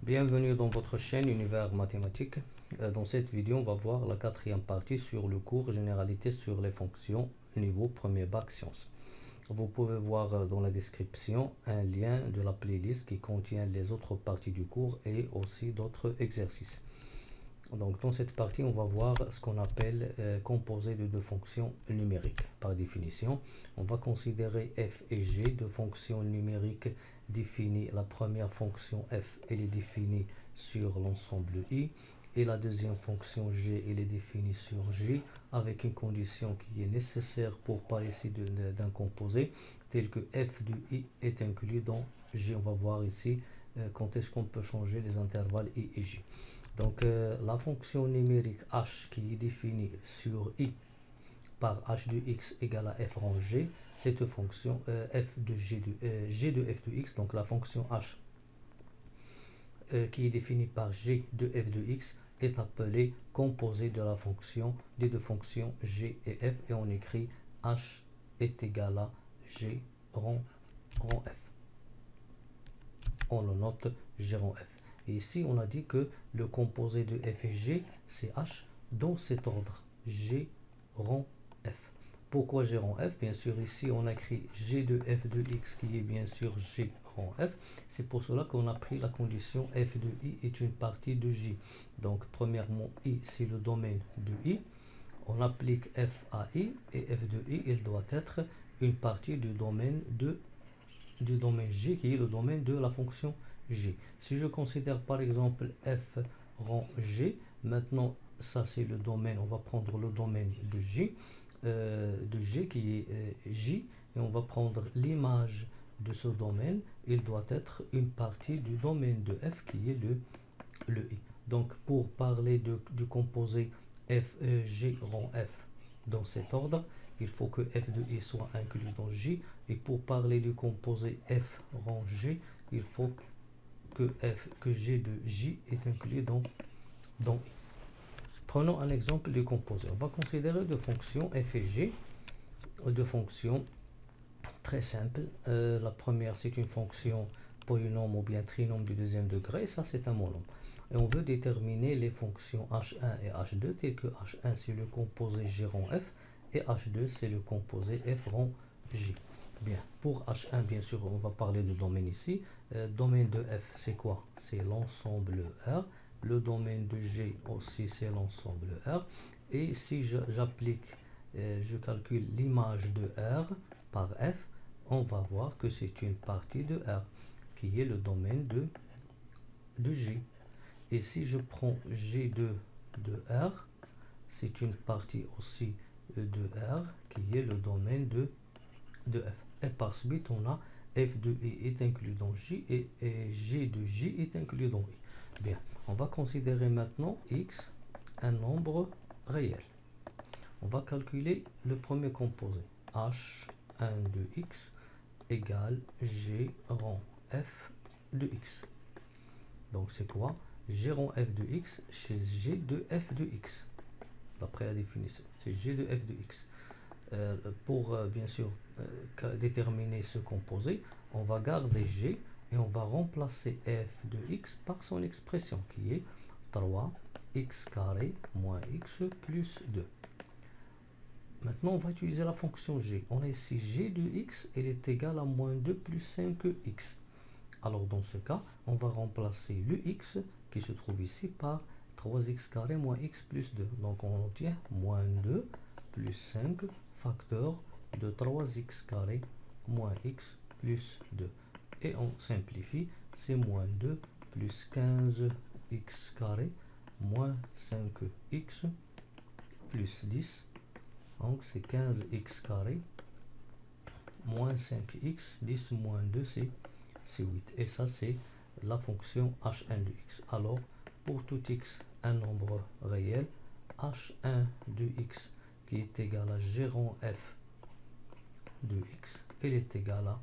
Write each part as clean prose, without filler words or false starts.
Bienvenue dans votre chaîne Univers Mathématiques. Dans cette vidéo, on va voir la quatrième partie sur le cours Généralité sur les fonctions niveau premier bac sciences. Vous pouvez voir dans la description un lien de la playlist qui contient les autres parties du cours et aussi d'autres exercices. Donc dans cette partie, on va voir ce qu'on appelle composé de deux fonctions numériques. Par définition, on va considérer f et g, deux fonctions numériques définies. La première fonction f, elle est définie sur l'ensemble i, et la deuxième fonction g, elle est définie sur j, avec une condition qui est nécessaire pour parler ici d'un composé, tel que f de i est inclus dans j. On va voir ici quand est-ce qu'on peut changer les intervalles i et j. Donc la fonction numérique h qui est définie sur i par h de x égale à f rang g, cette fonction f de g de f de x, donc la fonction h qui est définie par g de f de x est appelée composée de la fonction des deux fonctions g et f, et on écrit h est égal à g rang f. On le note g rang f. Et ici, on a dit que le composé de f et g, c'est h dans cet ordre, g rang f. Pourquoi g rang f? Bien sûr, ici, on a écrit g de f de x qui est bien sûr g rang f. C'est pour cela qu'on a pris la condition f de i est une partie de j. Donc, premièrement, i, c'est le domaine de i. On applique f à i, et f de i, il doit être une partie du domaine j, qui est le domaine de la fonction g. Si je considère par exemple f rang g, maintenant ça c'est le domaine, on va prendre le domaine de g qui est j, et on va prendre l'image de ce domaine, il doit être une partie du domaine de f qui est le i. Donc pour parler du composé f g rang f dans cet ordre, il faut que f de i soit inclus dans j, et pour parler du composé f rang g, il faut que g de j est inclus dans i. Prenons un exemple du composé. On va considérer deux fonctions f et g, deux fonctions très simples. La première, c'est une fonction polynôme ou bien trinôme du deuxième degré, ça c'est un monôme. Et on veut déterminer les fonctions h1 et h2, telles que h1 c'est le composé g rang f, et h2 c'est le composé f rang j. Bien, pour h1, bien sûr, on va parler de domaine ici. Domaine de f, c'est quoi? C'est l'ensemble R. Le domaine de G aussi, c'est l'ensemble R. Et si j'applique, je calcule l'image de R par f, on va voir que c'est une partie de R, qui est le domaine de G. Et si je prends G2 de R, c'est une partie aussi de R, qui est le domaine de f. Et par suite, on a f de i est inclus dans j, et g de j est inclus dans i. Bien, on va considérer maintenant x un nombre réel. On va calculer le premier composé, h1 de x égale g rang f de x. Donc c'est quoi? G rang f de x chez g de f de x. D'après la définition, c'est g de f de x. Pour bien sûr déterminer ce composé, on va garder g et on va remplacer f de x par son expression qui est 3x carré moins x plus 2. Maintenant, on va utiliser la fonction g. On a ici g de x, elle est égale à moins 2 plus 5x. Alors dans ce cas, on va remplacer le x qui se trouve ici par 3x carré moins x plus 2. Donc on obtient moins 2 plus 5 facteur de 3x carré moins x plus 2. Et on simplifie, c'est moins 2 plus 15x carré moins 5x plus 10. Donc c'est 15x carré moins 5x, 10 moins 2 c'est 8. Et ça c'est la fonction h1 de x. Alors pour tout x, un nombre réel, h1 de x qui est égal à g rang f de x, elle est égale à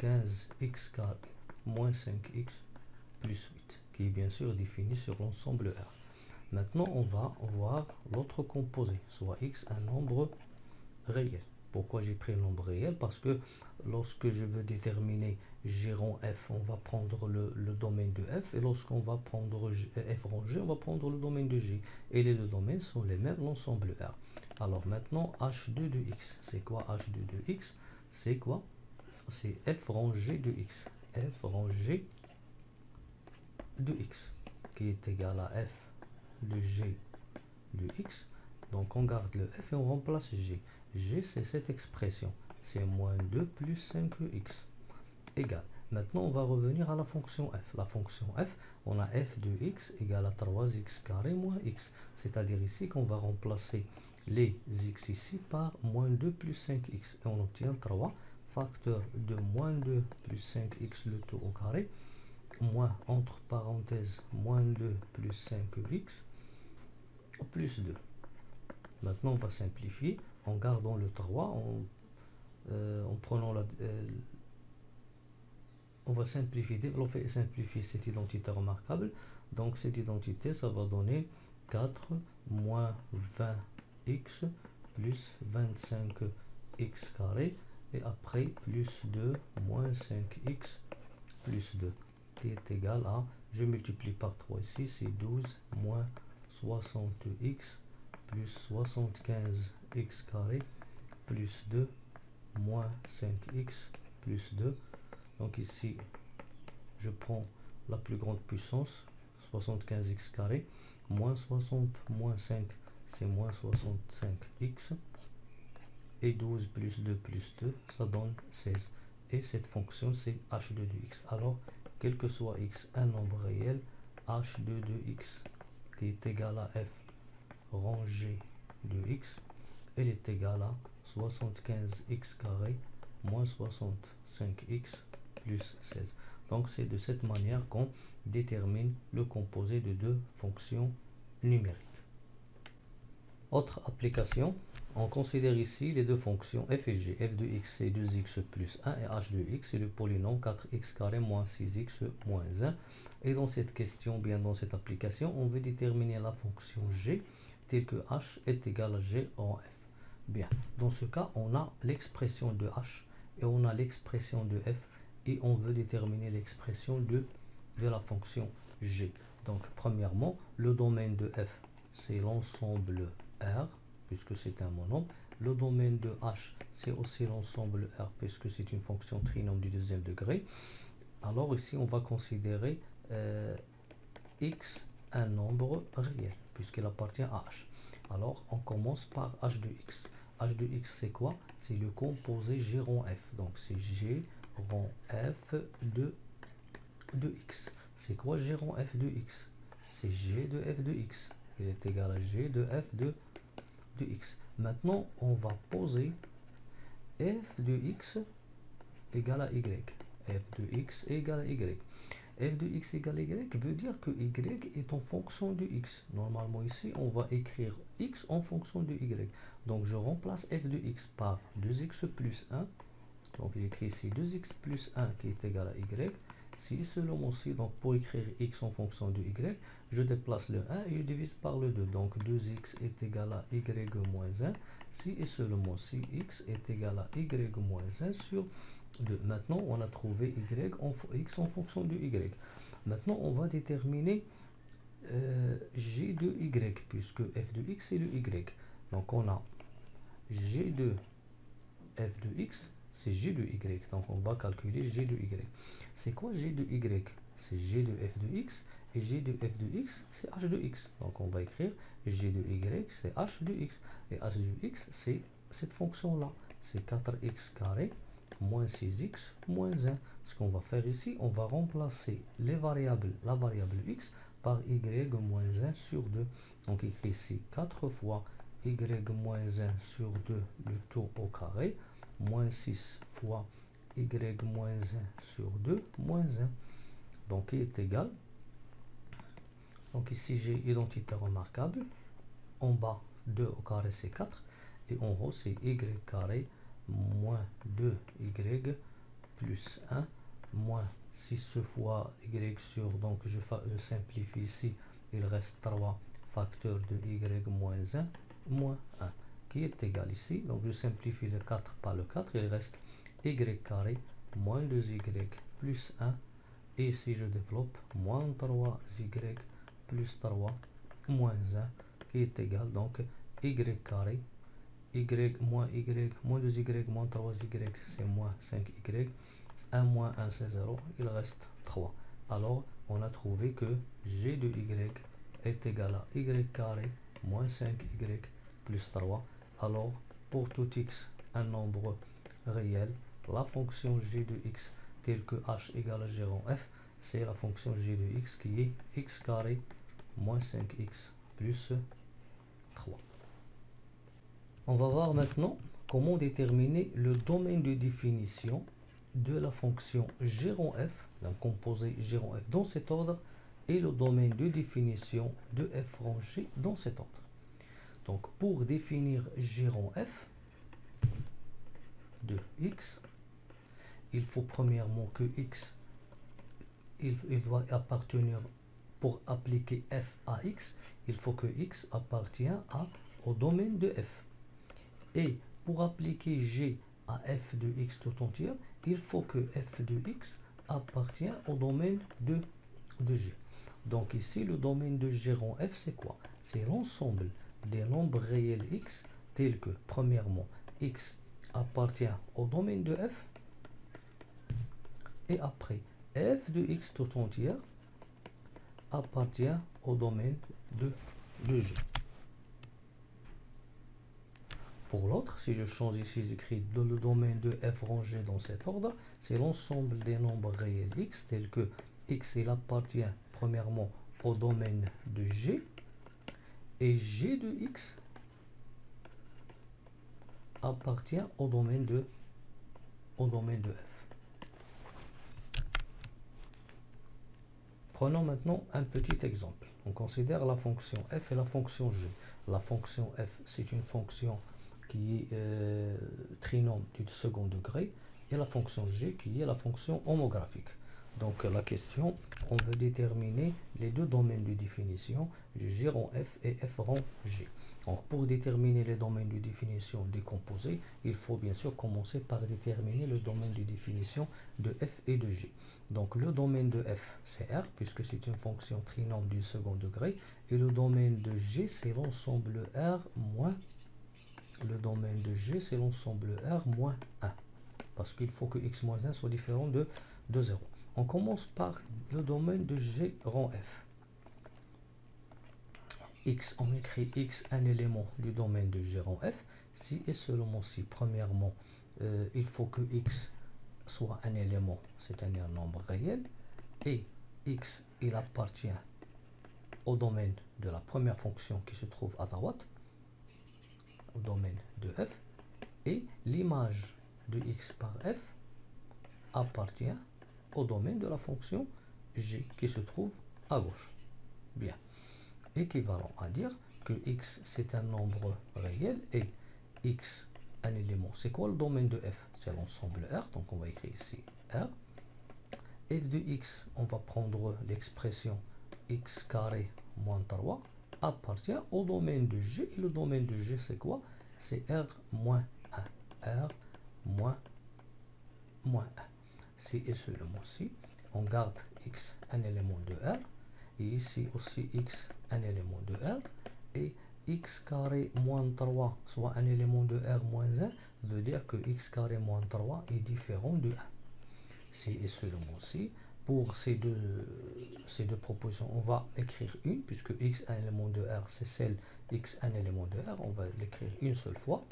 15x carré moins 5x plus 8, qui est bien sûr défini sur l'ensemble R. Maintenant, on va voir l'autre composé, soit x, un nombre réel. Pourquoi j'ai pris le nombre réel? Parce que lorsque je veux déterminer G rang F, on va prendre le domaine de F, et lorsqu'on va prendre F rang G, on va prendre le domaine de G. Et les deux domaines sont les mêmes, l'ensemble R. Alors maintenant, H2 de X. C'est quoi H2 de X? C'est quoi? C'est F rang G de X. F rang G de X, qui est égal à F de G de X. Donc on garde le F et on remplace G. G, c'est cette expression. C'est moins 2 plus 5x égale. Maintenant, on va revenir à la fonction f. La fonction f, on a f de x égale à 3x carré moins x. C'est-à-dire ici qu'on va remplacer les x ici par moins 2 plus 5x. Et on obtient 3 facteur de moins 2 plus 5x le tout au carré, moins, entre parenthèses, moins 2 plus 5x plus 2. Maintenant, on va simplifier en gardant le 3, en prenant on va simplifier, développer et simplifier cette identité remarquable. Donc cette identité, ça va donner 4 moins 20x plus 25x carré, et après plus 2 moins 5x plus 2, qui est égal à, je multiplie par 3 ici, c'est 12 moins 60x plus 75x carré plus 2 moins 5x plus 2. Donc ici, je prends la plus grande puissance, 75x carré, moins 60 moins 5, c'est moins 65x, et 12 plus 2 plus 2, ça donne 16. Et cette fonction, c'est h2 de x. Alors, quel que soit x, un nombre réel, h2 de x, qui est égal à f rangé de x, elle est égale à 75x carré moins 65x plus 16. Donc c'est de cette manière qu'on détermine le composé de deux fonctions numériques. Autre application, on considère ici les deux fonctions f et g. F de x c'est 2x plus 1 et h de x c'est le polynôme 4x carré moins 6x moins 1. Et dans cette question, bien dans cette application, on veut déterminer la fonction g telle que h est égal à g en f. Bien, dans ce cas, on a l'expression de h et on a l'expression de f, et on veut déterminer l'expression de la fonction g. Donc, premièrement, le domaine de f, c'est l'ensemble R, puisque c'est un monombre. Le domaine de h, c'est aussi l'ensemble R, puisque c'est une fonction trinôme du deuxième degré. Alors ici, on va considérer x un nombre réel, puisqu'il appartient à h. Alors, on commence par h de x. h de x, c'est quoi? C'est le composé g rond f. Donc, c'est g rond f de x. C'est quoi g rond f de x? C'est g de f de x. Il est égal à g de f de x. Maintenant, on va poser f de x égale à y. f de x égale à y. f de x égale à y veut dire que y est en fonction de x. Normalement ici, on va écrire x en fonction de y. Donc je remplace f de x par 2x plus 1. Donc j'écris ici 2x plus 1 qui est égal à y. Si seulement si, donc pour écrire x en fonction de y, je déplace le 1 et je divise par le 2. Donc 2x est égal à y moins 1. Si et seulement si x est égal à y moins 1 sur 2. Maintenant, on a trouvé x en fonction de y. Maintenant, on va déterminer g de y, puisque f de x c'est le y. Donc, on a g de f de x, c'est g de y. Donc, on va calculer g de y. C'est quoi g de y? C'est g de f de x, et g de f de x, c'est h de x. Donc, on va écrire g de y, c'est h de x. Et h de x, c'est cette fonction-là. C'est 4x carré moins 6x moins 1. Ce qu'on va faire ici, on va remplacer la variable x par y moins 1 sur 2. Donc écrit ici 4 fois y moins 1 sur 2 le tout au carré, moins 6 fois y moins 1 sur 2 moins 1. Donc il est égal. Donc ici j'ai identité remarquable. En bas 2 au carré c'est 4 et en haut c'est y carré moins 2y plus 1 moins 6 fois y sur, donc je simplifie ici, il reste 3 facteurs de y moins 1 moins 1 qui est égal ici, donc je simplifie le 4 par le 4, il reste y carré moins 2y plus 1. Et si je développe, moins 3y plus 3 moins 1 qui est égal donc y carré, y moins 2y moins 3y c'est moins 5y, 1 moins 1 c'est 0, il reste 3. Alors on a trouvé que g de y est égal à y carré moins 5y plus 3. Alors pour tout x, un nombre réel, la fonction g de x telle que h égale à g rond f, c'est la fonction g de x qui est x carré moins 5x plus 3. On va voir maintenant comment déterminer le domaine de définition de la fonction g rond f, d'un composé g rond f dans cet ordre, et le domaine de définition de f rond g dans cet ordre. Donc pour définir g rond f de x, il faut premièrement que x, il doit appartenir, pour appliquer f à x, il faut que x appartient au domaine de f. Et pour appliquer g à f de x tout entier, il faut que f de x appartient au domaine de g. Donc ici, le domaine de g rond f, c'est quoi? C'est l'ensemble des nombres réels x, tels que, premièrement, x appartient au domaine de f, et après, f de x tout entière appartient au domaine de g. Pour l'autre, si je change ici, j'écris le domaine de f rangé dans cet ordre, c'est l'ensemble des nombres réels x, tels que x, il appartient premièrement au domaine de g, et g de x appartient au domaine de f. Prenons maintenant un petit exemple. On considère la fonction f et la fonction g. La fonction f, c'est une fonction qui est trinôme du second degré, et la fonction g qui est la fonction homographique. Donc la question, on veut déterminer les deux domaines de définition, g rond f et f rond g. Donc pour déterminer les domaines de définition des composés, il faut bien sûr commencer par déterminer le domaine de définition de f et de g. Donc le domaine de f, c'est R, puisque c'est une fonction trinôme du second degré, et le domaine de g, c'est l'ensemble R moins, le domaine de g, c'est l'ensemble R moins 1, parce qu'il faut que x moins 1 soit différent de 0. On commence par le domaine de g rond f. X, on écrit x, un élément du domaine de g rond f, si et seulement si, premièrement, il faut que x soit un élément, c'est-à-dire un nombre réel, et x, il appartient au domaine de la première fonction qui se trouve à droite, au domaine de f, et l'image de x par f appartient au domaine de la fonction g qui se trouve à gauche. Bien. Équivalent à dire que x c'est un nombre réel et x un élément. C'est quoi le domaine de f? C'est l'ensemble R, donc on va écrire ici R. F de x, on va prendre l'expression x carré moins 3 appartient au domaine de g, et le domaine de g c'est quoi? C'est R moins 1. R moins 1. Si et seulement si, on garde x un élément de R, et ici aussi x un élément de R, et x carré moins 3 soit un élément de R moins 1 veut dire que x carré moins 3 est différent de 1. Si et seulement si, pour ces deux propositions, on va écrire une, puisque x un élément de R c'est celle x un élément de R, on va l'écrire une seule fois.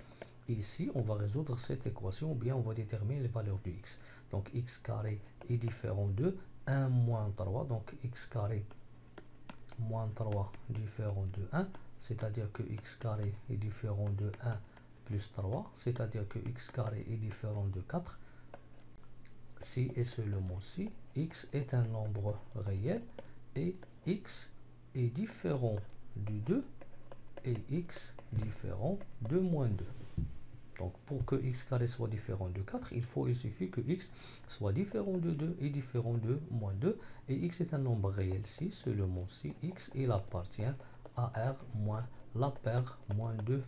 Ici, on va résoudre cette équation, ou bien on va déterminer les valeurs de x. Donc x carré est différent de 1 moins 3, donc x carré moins 3 différent de 1, c'est-à-dire que x carré est différent de 1 plus 3, c'est-à-dire que x carré est différent de 4, si et seulement si x est un nombre réel et x est différent du 2 et x différent de moins 2. Donc pour que x carré soit différent de 4, il suffit que x soit différent de 2 et différent de moins 2. Et x est un nombre réel si, seulement si x il appartient à R moins la paire moins 2,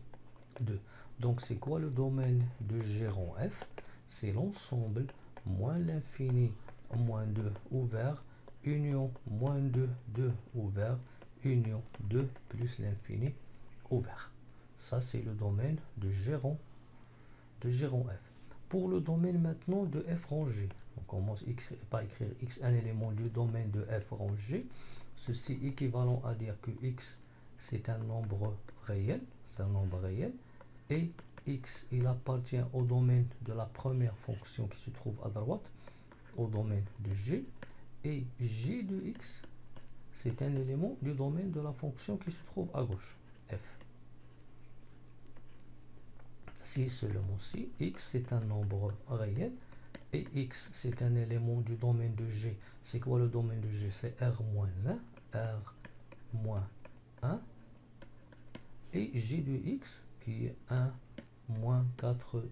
2. Donc c'est quoi le domaine de g rond f? c'est l'ensemble moins l'infini moins 2 ouvert, union moins 2, 2 ouvert, union 2 plus l'infini ouvert. Ça, c'est le domaine de gérant f. Pour le domaine maintenant de f rangé, on commence par écrire x, un élément du domaine de f rangé. Ceci équivalent à dire que x, c'est un nombre réel, et x, il appartient au domaine de la première fonction qui se trouve à droite, au domaine de g, et g de x, c'est un élément du domaine de la fonction qui se trouve à gauche, f. Si seulement si x c'est un nombre réel et x c'est un élément du domaine de g. C'est quoi le domaine de g? C'est r-1, r-1 et g de x qui est 1 moins 4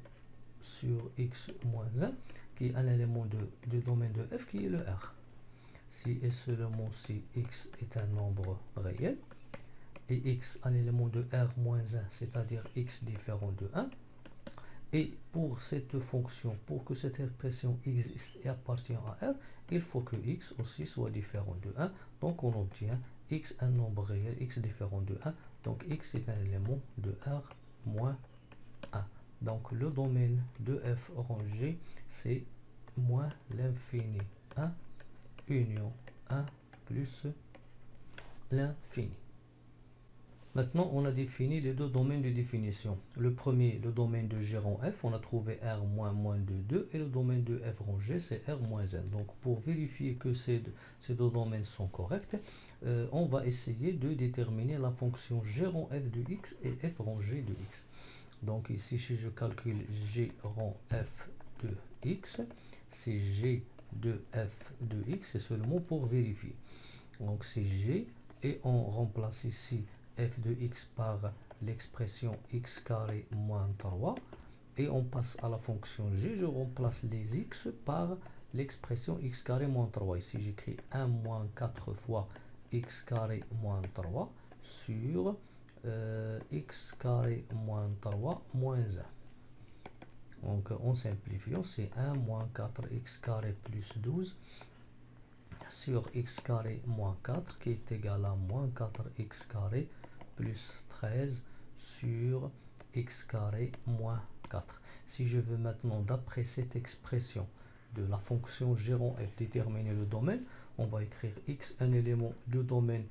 sur x moins 1 qui est un élément du domaine de f qui est le r. Si et seulement si x est un nombre réel et x un élément de r-1, c'est-à-dire x différent de 1, et pour cette fonction, pour que cette expression existe et appartient à R, il faut que x aussi soit différent de 1. Donc on obtient x un nombre réel, x différent de 1. Donc x est un élément de R moins 1. Donc le domaine de f rangé, c'est moins l'infini 1, union 1 plus l'infini. Maintenant, on a défini les deux domaines de définition. Le premier, le domaine de gérant f, on a trouvé R moins moins de 2, et le domaine de f rangé, c'est R moins 1. Donc, pour vérifier que ces deux domaines sont corrects, on va essayer de déterminer la fonction gérant f de x et f rangé de x. Donc, ici, si je calcule gérant f de x, c'est g de f de x, c'est seulement pour vérifier. Donc, c'est g, et on remplace ici f de x par l'expression x carré moins 3 et on passe à la fonction g, je remplace les x par l'expression x carré moins 3. Ici j'écris 1 moins 4 fois x carré moins 3 sur x carré moins 3 moins 1. Donc en simplifiant, c'est 1 moins 4x carré plus 12 sur x carré moins 4 qui est égal à moins 4x carré plus 13 sur x carré moins 4. Si je veux maintenant, d'après cette expression de la fonction gérant f, déterminer le domaine, on va écrire x, un élément du domaine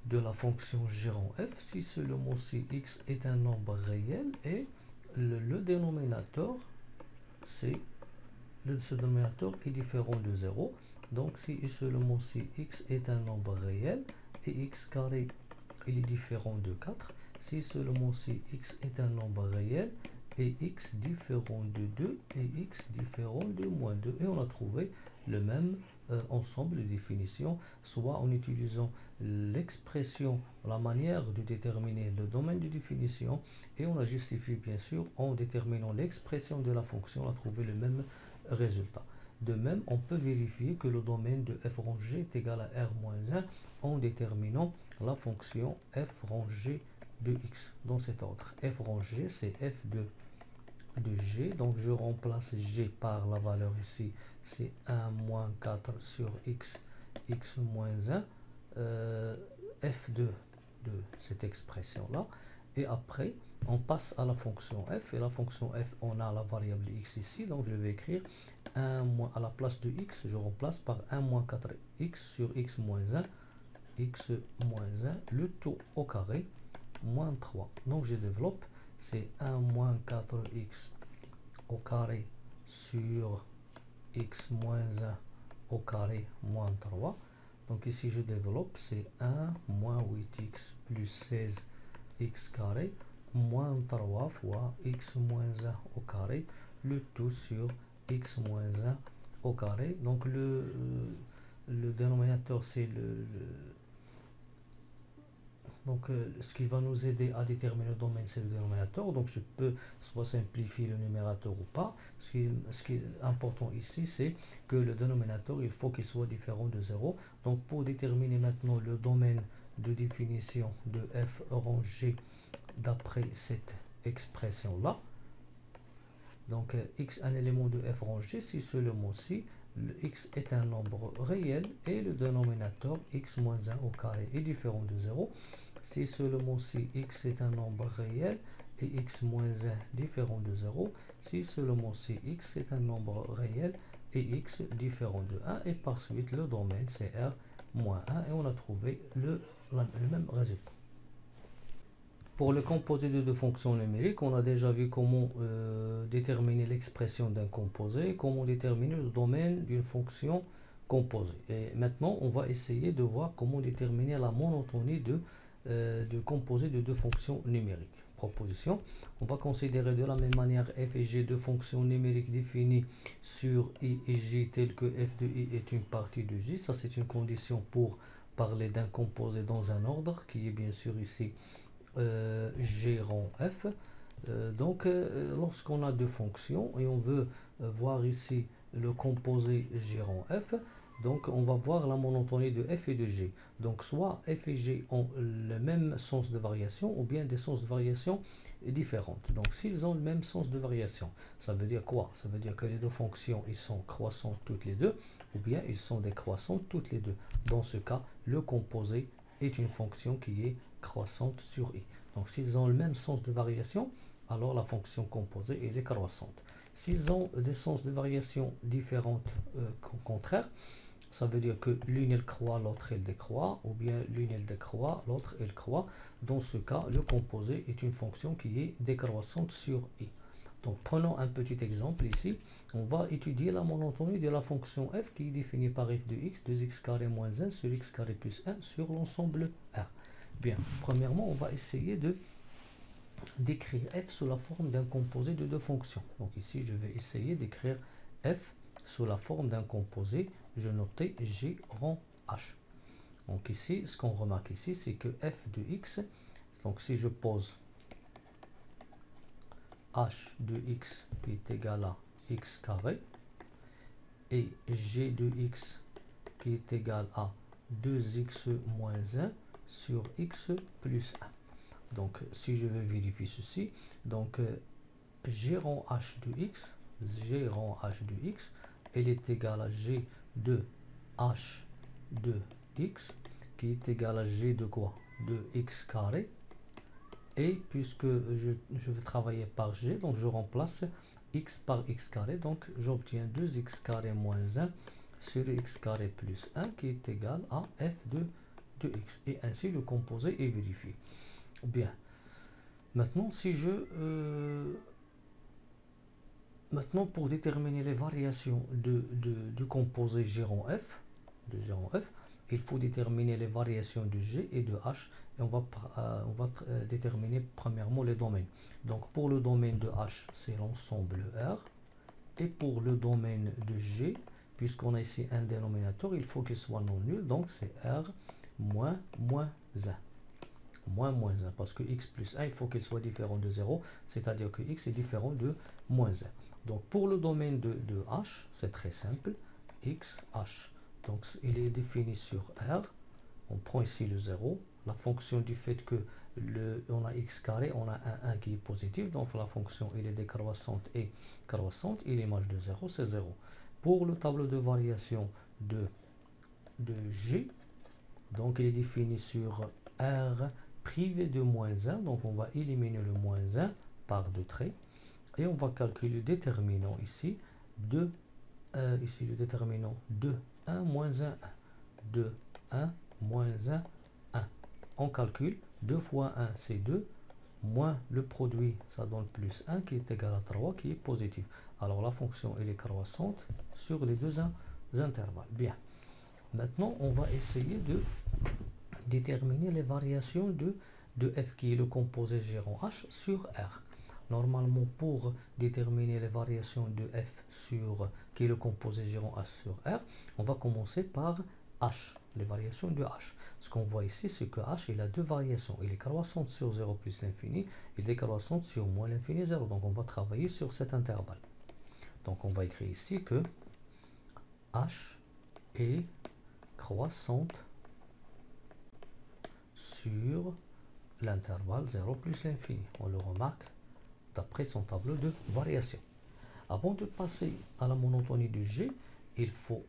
de la fonction gérant f, si seulement si x est un nombre réel et le dénominateur, ce dénominateur est différent de 0. Donc si et seulement si x est un nombre réel et x carré il est différent de 4, si seulement si x est un nombre réel et x différent de 2 et x différent de moins 2. Et on a trouvé le même ensemble de définitions, soit en utilisant l'expression, la manière de déterminer le domaine de définition, et on a justifié bien sûr en déterminant l'expression de la fonction, on a trouvé le même résultat. De même, on peut vérifier que le domaine de f rangé est égal à R-1 en déterminant la fonction f rangé de x dans cet ordre. F rangé, c'est f de g, donc je remplace g par la valeur ici, c'est 1 moins 4 sur x, x moins 1, f de cette expression-là, et après, on passe à la fonction f, et la fonction f, on a la variable x ici, donc je vais écrire 1 moins, à la place de x, je remplace par 1 moins 4x sur x moins 1, x moins 1, le tout au carré, moins 3. Donc je développe, c'est 1 moins 4x au carré sur x moins 1 au carré moins 3. Donc ici je développe, c'est 1 moins 8x plus 16x carré moins 3 fois x moins 1 au carré, le tout sur x moins 1 au carré. Donc le dénominateur, c'est donc ce qui va nous aider à déterminer le domaine, c'est le dénominateur. Donc je peux soit simplifier le numérateur ou pas. Ce qui est important ici, c'est que le dénominateur, il faut qu'il soit différent de 0. Donc pour déterminer maintenant le domaine de définition de f rangé d'après cette expression-là, Donc x un élément de f rang G si seulement si le x est un nombre réel et le dénominateur x moins 1 au carré est différent de 0. Si seulement si x est un nombre réel et x moins 1 différent de 0. Si seulement si x est un nombre réel et x différent de 1. Et par suite le domaine c'est R moins 1 et on a trouvé le même résultat. Pour le composé de deux fonctions numériques, on a déjà vu comment déterminer l'expression d'un composé, comment déterminer le domaine d'une fonction composée. Et maintenant, on va essayer de voir comment déterminer la monotonie de composé de deux fonctions numériques. Proposition, on va considérer de la même manière f et g deux fonctions numériques définies sur i et j telles que f de i est une partie de j. Ça, c'est une condition pour parler d'un composé dans un ordre qui est bien sûr ici G rang f. Lorsqu'on a deux fonctions et on veut voir ici le composé G rang f, donc on va voir la monotonie de f et de g. Donc soit f et g ont le même sens de variation ou bien des sens de variation différentes. Donc s'ils ont le même sens de variation, ça veut dire quoi? Ça veut dire que les deux fonctions ils sont croissantes toutes les deux ou bien ils sont décroissantes toutes les deux. Dans ce cas, le composé est une fonction qui est croissante sur i. Donc s'ils ont le même sens de variation, alors la fonction composée elle est croissante. S'ils ont des sens de variation différentes, contraires, ça veut dire que l'une elle croît, l'autre elle décroît, ou bien l'une elle décroît, l'autre elle croît. Dans ce cas, le composé est une fonction qui est décroissante sur i. Donc prenons un petit exemple ici. On va étudier la monotonie de la fonction f qui est définie par f de x, 2x carré moins 1 sur x carré plus 1 sur l'ensemble R. Bien, premièrement, on va essayer de d'écrire f sous la forme d'un composé de deux fonctions. Donc ici, je vais essayer d'écrire f sous la forme d'un composé. Je notais g rang h. Donc ici, ce qu'on remarque ici, c'est que f de x, donc si je pose h de x est égal à x carré et g de x qui est égal à 2x moins 1 sur x plus 1. Donc si je veux vérifier ceci, donc g rang h de x, elle est égale à g de h de x qui est égal à g de quoi? De x carré. Et puisque je vais travailler par g, donc je remplace x par x carré, donc j'obtiens 2x carré moins 1 sur x carré plus 1 qui est égal à f de x. Et ainsi le composé est vérifié. Bien. Maintenant, si maintenant, pour déterminer les variations du composé G rang f, il faut déterminer les variations de G et de H. Et on va déterminer premièrement les domaines. Donc pour le domaine de H, c'est l'ensemble R. Et pour le domaine de G, puisqu'on a ici un dénominateur, il faut qu'il soit non nul. Donc c'est R moins 1. Moins 1, parce que x plus 1, il faut qu'il soit différent de 0, c'est-à-dire que x est différent de moins 1. Donc pour le domaine de h, c'est très simple, x, h. Donc il est défini sur R, on prend ici le 0, la fonction du fait que on a x carré, on a un 1 qui est positif, donc la fonction il est décroissante et croissante, et l'image de 0 c'est 0. Pour le tableau de variation de G, donc il est défini sur R privé de moins 1, donc on va éliminer le moins 1 par deux traits, et on va calculer le déterminant ici, ici le déterminant de 1 moins 1, 2, 1, moins 1, 1. On calcule, 2 fois 1 c'est 2, moins le produit, ça donne plus 1 qui est égal à 3 qui est positif. Alors la fonction elle est croissante sur les deux intervalles. Bien. Maintenant, on va essayer de déterminer les variations de f qui est le composé G rang h sur R. Normalement, pour déterminer les variations de f qui est le composé G rang h sur R, on va commencer par h, les variations de h. Ce qu'on voit ici, c'est que h il a deux variations. Il est croissante sur 0 plus l'infini, il est décroissante sur moins l'infini 0. Donc on va travailler sur cet intervalle. Donc on va écrire ici que h est croissante sur l'intervalle 0 plus l'infini. On le remarque d'après son tableau de variation. Avant de passer à la monotonie de G, il faut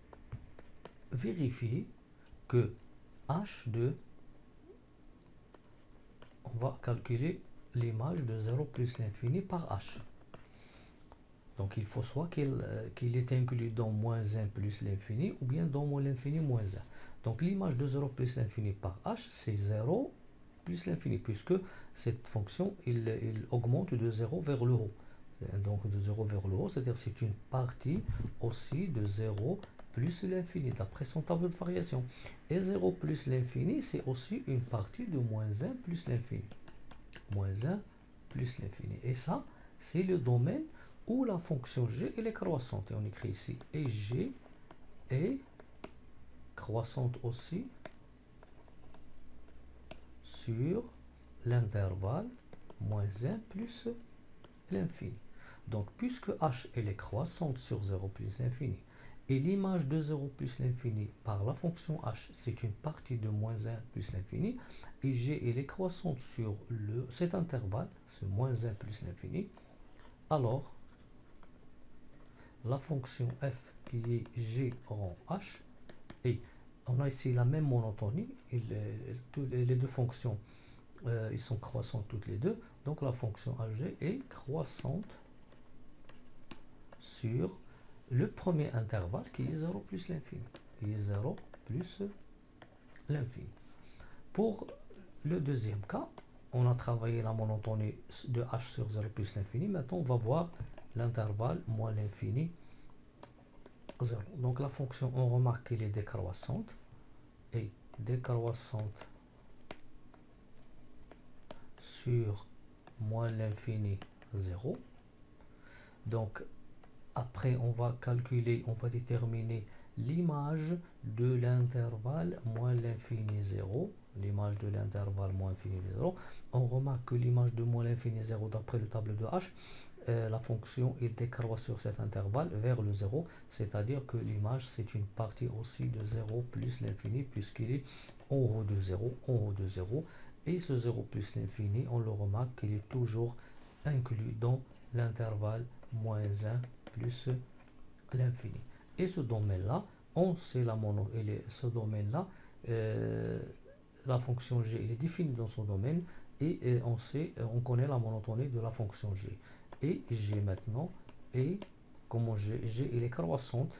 vérifier que H de, on va calculer l'image de 0 plus l'infini par H. Donc il faut soit qu'il est inclus dans moins 1 plus l'infini ou bien dans moins l'infini moins 1. Donc l'image de 0 plus l'infini par H, c'est 0 plus l'infini, puisque cette fonction, il augmente de 0 vers le haut. Donc de 0 vers le haut, c'est-à-dire c'est une partie aussi de 0 plus l'infini, d'après son tableau de variation. Et 0 plus l'infini, c'est aussi une partie de moins 1 plus l'infini. Moins 1 plus l'infini. Et ça, c'est le domaine où la fonction g elle est croissante. Et on écrit ici, et g est croissante aussi sur l'intervalle moins 1 plus l'infini. Donc, puisque h elle est croissante sur 0 plus l'infini, et l'image de 0 plus l'infini par la fonction h, c'est une partie de moins 1 plus l'infini, et g elle est croissante sur cet intervalle, ce moins 1 plus l'infini, alors la fonction f qui est g rond h, et on a ici la même monotonie, les deux fonctions ils sont croissantes toutes les deux, donc la fonction ag est croissante sur le premier intervalle qui est 0 plus l'infini, qui est 0 plus l'infini. Pour le deuxième cas, on a travaillé la monotonie de h sur 0 plus l'infini. Maintenant, on va voir l'intervalle moins l'infini 0. Donc la fonction, on remarque qu'elle est décroissante, et décroissante sur moins l'infini 0. Donc après on va calculer, on va déterminer l'image de l'intervalle moins l'infini 0. L'image de l'intervalle moins l'infini 0. On remarque que l'image de moins l'infini 0 d'après le tableau de h, la fonction il décroît sur cet intervalle vers le 0, c'est-à-dire que l'image c'est une partie aussi de 0 plus l'infini puisqu'il est en haut de 0, en haut de 0. Et ce 0 plus l'infini, on le remarque qu'il est toujours inclus dans l'intervalle moins 1 plus l'infini. Et ce domaine-là, on sait ce domaine-là, la fonction g elle est définie dans son domaine, et on connaît la monotonie de la fonction g. Et g maintenant est, comment g elle est croissante,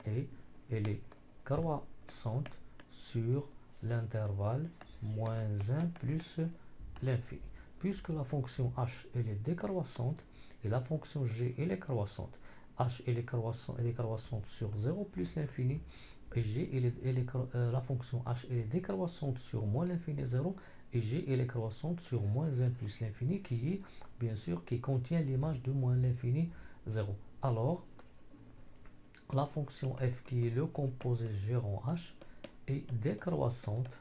et elle est croissante sur l'intervalle moins 1 plus l'infini. Puisque la fonction h elle est décroissante et la fonction g elle est croissante, h elle est croissante sur 0 plus l'infini, et g la fonction h elle est décroissante sur moins l'infini 0, et g elle est croissante sur moins 1 plus l'infini qui est bien sûr qui contient l'image de moins l'infini 0. Alors la fonction f qui est le composé g rond h est décroissante.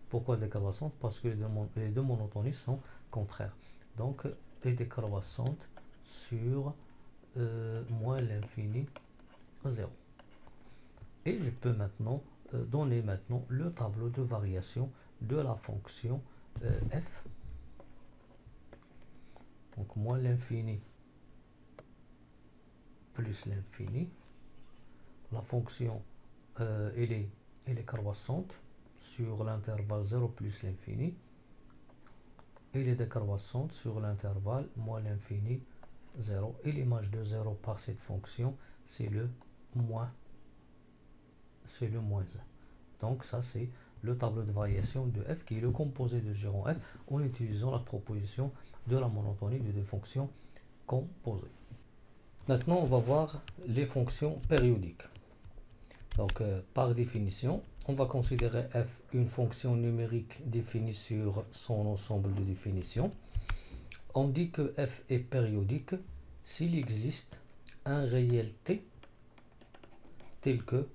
Pourquoi décroissante? Parce que les deux monotonies sont contraires. Donc, est décroissante sur moins l'infini 0. Et je peux maintenant donner le tableau de variation de la fonction f. Donc, moins l'infini plus l'infini. La fonction, elle est croissante sur l'intervalle 0 plus l'infini. Elle est décroissante sur l'intervalle moins l'infini 0. Et l'image de 0 par cette fonction, c'est le moins 1. Donc ça, c'est le tableau de variation de f qui est le composé de g rond f en utilisant la proposition de la monotonie de deux fonctions composées. Maintenant, on va voir les fonctions périodiques. Donc, par définition, on va considérer f une fonction numérique définie sur son ensemble de définitions. On dit que f est périodique s'il existe un réel t tel que,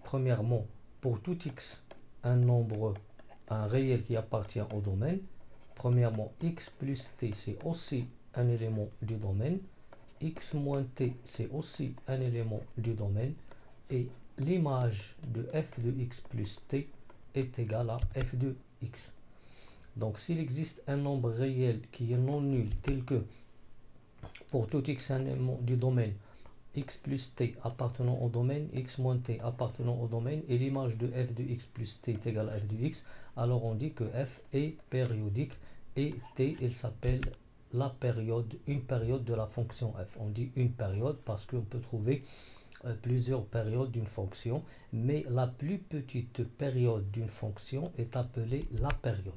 premièrement, pour tout x, un réel qui appartient au domaine. Premièrement, x plus t, c'est aussi un élément du domaine. X moins t, c'est aussi un élément du domaine. Et l'image de f de x plus t est égale à f de x. Donc, s'il existe un nombre réel qui est non nul, tel que pour tout x un élément du domaine x plus t appartenant au domaine x moins t appartenant au domaine et l'image de f de x plus t est égale à f de x, alors on dit que f est périodique et t il s'appelle la période, une période de la fonction f. On dit une période parce qu'on peut trouver plusieurs périodes d'une fonction, mais la plus petite période d'une fonction est appelée la période.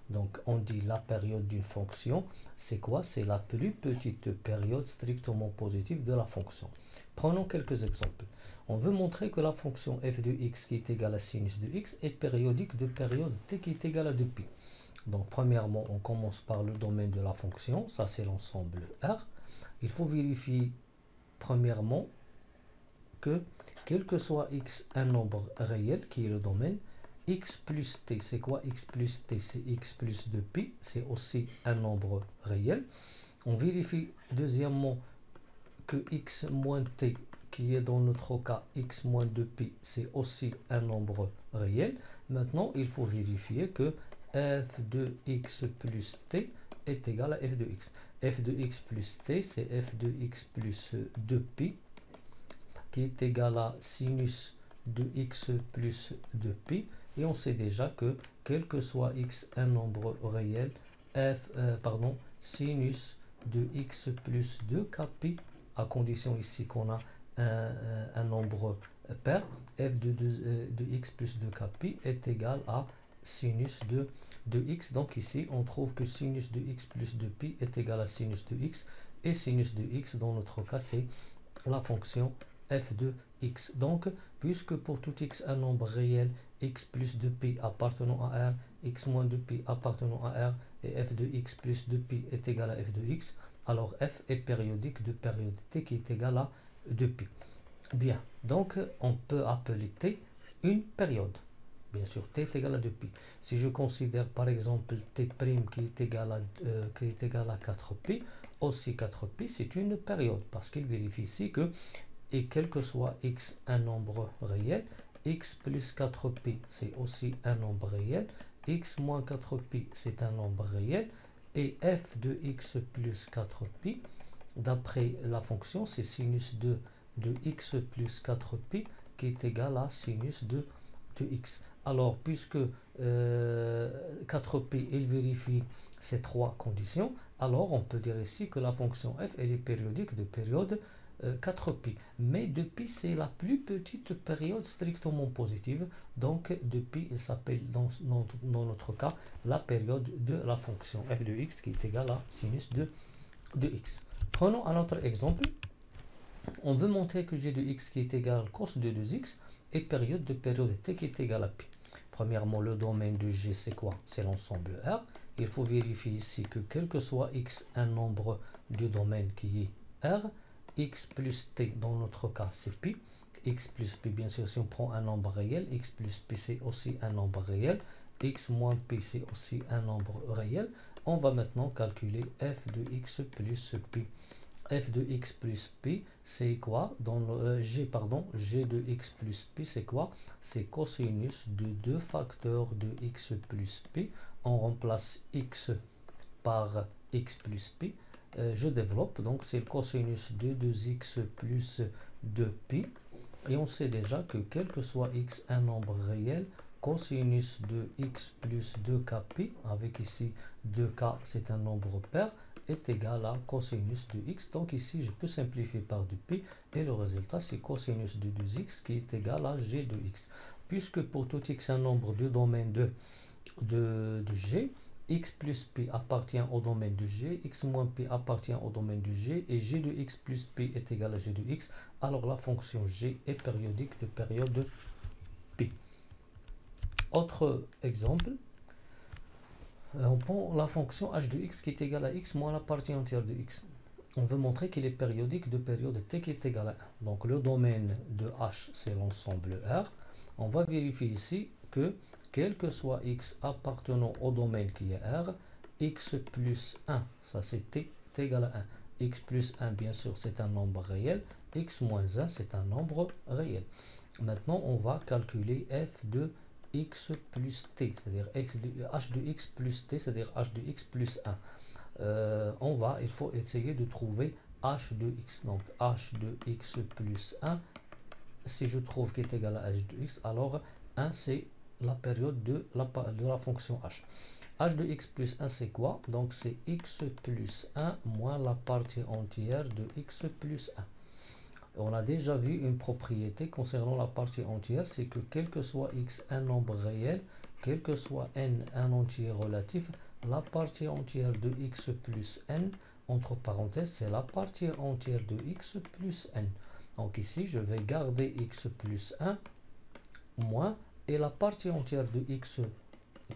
Donc on dit la période d'une fonction, c'est quoi? C'est la plus petite période strictement positive de la fonction. Prenons quelques exemples. On veut montrer que la fonction f de x qui est égale à sinus de x est périodique de période t qui est égale à 2π. Donc premièrement, on commence par le domaine de la fonction, ça c'est l'ensemble R. Il faut vérifier premièrement que quel que soit x un nombre réel qui est le domaine, x plus t, c'est quoi x plus t? C'est x plus 2π, c'est aussi un nombre réel. On vérifie deuxièmement que x moins t, qui est dans notre cas x moins 2π, c'est aussi un nombre réel. Maintenant, il faut vérifier que f de x plus t est égal à f de x. f de x plus t, c'est f de x plus 2π, qui est égal à sinus de x plus 2π. Et on sait déjà que, quel que soit x un nombre réel, sinus de x plus 2kπ, à condition ici qu'on a un nombre pair, f de x plus 2kπ est égal à sinus de x. Donc ici, on trouve que sinus de x plus 2π est égal à sinus de x, et sinus de x, dans notre cas, c'est la fonction f de x. Donc, puisque pour tout x un nombre réel, x plus 2π appartenant à R, x moins 2π appartenant à R, et f de x plus 2π est égal à f de x, alors f est périodique de période t qui est égal à 2π. Bien, donc on peut appeler t une période. Bien sûr, t est égal à 2π. Si je considère par exemple t' qui est égal à 4π, aussi 4π, c'est une période, parce qu'il vérifie ici que, et quel que soit x un nombre réel, x plus 4π, c'est aussi un nombre réel, x moins 4π, c'est un nombre réel, et f de x plus 4π, d'après la fonction, c'est sinus de x plus 4π qui est égal à sinus de x. Alors, puisque 4π, il vérifie ces trois conditions, alors on peut dire ici que la fonction f, elle est périodique de période 4π. Mais 2π, c'est la plus petite période strictement positive. Donc, 2π, il s'appelle dans notre cas la période de la fonction f de x qui est égale à sinus de x. Prenons un autre exemple. On veut montrer que g de x qui est égal à cos de 2x est période de période t qui est égale à π. Premièrement, le domaine de g, c'est quoi? C'est l'ensemble R. Il faut vérifier ici que quel que soit x un nombre du domaine qui est R, x plus t dans notre cas c'est π, x plus p, bien sûr si on prend un nombre réel, x plus p c'est aussi un nombre réel, x moins p c'est aussi un nombre réel. On va maintenant calculer f de x plus p. f de x plus p, c'est quoi? Dans le, g de x plus p, c'est quoi? C'est cosinus de 2 facteurs de x plus p. On remplace x par x plus p. Je développe, donc c'est le cosinus de 2x plus 2π. Et on sait déjà que quel que soit x un nombre réel, cosinus de x plus 2kπ, avec ici 2k, c'est un nombre pair, est égal à cosinus de x. Donc ici, je peux simplifier par 2π et le résultat, c'est cosinus de 2x qui est égal à g de x. Puisque pour tout x un nombre du domaine de g, x plus p appartient au domaine de g, x moins p appartient au domaine de g, et g de x plus p est égal à g de x, alors la fonction g est périodique de période p. Autre exemple, on prend la fonction h de x qui est égale à x moins la partie entière de x. On veut montrer qu'il est périodique de période t qui est égale à 1. Donc le domaine de h, c'est l'ensemble R. On va vérifier ici que quel que soit x appartenant au domaine qui est R, x plus 1, ça c'est t, est égal à 1. X plus 1, bien sûr, c'est un nombre réel. X moins 1, c'est un nombre réel. Maintenant, on va calculer f de x plus t, c'est-à-dire h de x plus t, c'est-à-dire h de x plus 1. il faut essayer de trouver h de x. Donc h de x plus 1, si je trouve qu'il est égal à h de x, alors 1 c'est la période de la fonction h. h de x plus 1 c'est quoi? Donc c'est x plus 1 moins la partie entière de x plus 1. On a déjà vu une propriété concernant la partie entière, c'est que quel que soit x un nombre réel, quel que soit n un entier relatif, la partie entière de x plus n, entre parenthèses, c'est la partie entière de x plus n. Donc ici, je vais garder x plus 1 moins, et la partie entière de x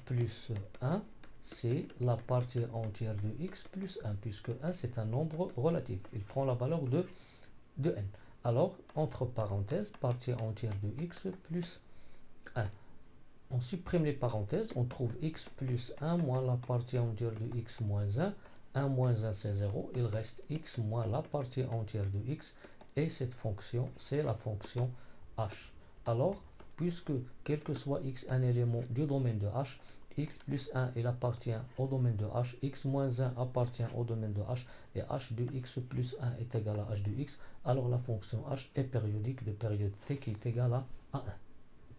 plus 1, c'est la partie entière de x plus 1, puisque 1 c'est un nombre relatif. Il prend la valeur de n. Alors, entre parenthèses, partie entière de x plus 1. On supprime les parenthèses, on trouve x plus 1 moins la partie entière de x moins 1. 1 moins 1 c'est 0, il reste x moins la partie entière de x, et cette fonction, c'est la fonction h. Alors, puisque quel que soit x un élément du domaine de h, x plus 1 il appartient au domaine de h, x moins 1 appartient au domaine de h, et h de x plus 1 est égal à h de x, alors la fonction h est périodique de période t qui est égale à 1.